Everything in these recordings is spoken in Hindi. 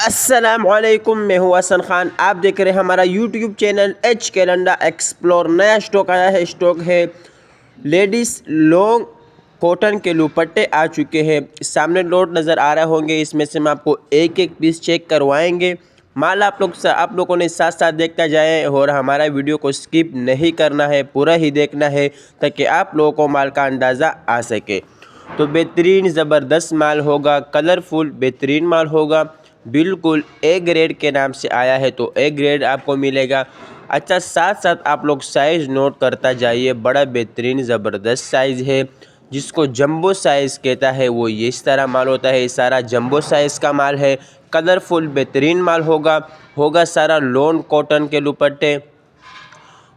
अस्सलामुअलैकुम, मैं हूँ हसन खान। आप देख रहे हैं हमारा YouTube channel H calendar explore. नया स्टॉक आया है, स्टॉक है लेडीज़ लॉन्ग कॉटन के दुपट्टे आ चुके हैं। सामने नोट नज़र आ रहे होंगे, इसमें से हम आपको एक एक पीस चेक करवाएंगे। माल आप लोगों ने साथ साथ देखता जाए और हमारा वीडियो को स्किप नहीं करना है, पूरा ही देखना है ताकि आप लोगों को माल का अंदाज़ा आ सके। तो बेहतरीन ज़बरदस्त माल होगा, कलरफुल बेहतरीन माल होगा, बिल्कुल ए ग्रेड के नाम से आया है तो ए ग्रेड आपको मिलेगा। अच्छा, साथ साथ आप लोग साइज़ नोट करता जाइए, बड़ा बेहतरीन ज़बरदस्त साइज़ है जिसको जंबो साइज़ कहता है, वो ये इस तरह माल होता है। सारा जंबो साइज़ का माल है, कलरफुल बेहतरीन माल होगा सारा लॉन कॉटन के दुपट्टे।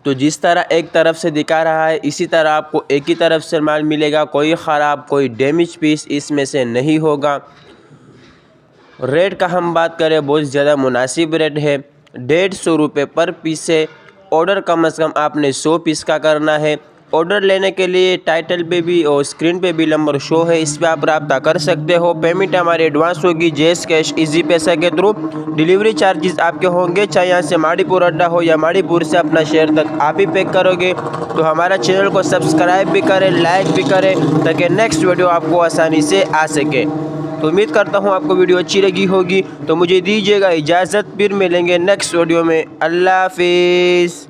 तो जिस तरह एक तरफ से दिखा रहा है इसी तरह आपको एक ही तरफ से माल मिलेगा, कोई ख़राब कोई डैमेज पीस इसमें से नहीं होगा। रेट का हम बात करें, बहुत ज़्यादा मुनासिब रेट है, 150 रुपये पर पीस है। ऑर्डर कम से कम आपने 100 पीस का करना है। ऑर्डर लेने के लिए टाइटल पे भी और स्क्रीन पे भी नंबर शो है, इस पर आप रब्ता कर सकते हो। पेमेंट हमारी एडवांस होगी, जैस कैश इजी पैसा के थ्रू। डिलीवरी चार्जेस आपके होंगे, चाहे यहाँ से माड़ीपुर अड्डा हो या माड़ीपुर से अपना शहर तक आप ही पैक करोगे। तो हमारा चैनल को सब्सक्राइब भी करें, लाइक भी करें ताकि नेक्स्ट वीडियो आपको आसानी से आ सके। तो उम्मीद करता हूँ आपको वीडियो अच्छी लगी होगी। तो मुझे दीजिएगा इजाज़त, फिर मिलेंगे नेक्स्ट वीडियो में। अल्लाह हाफिज़।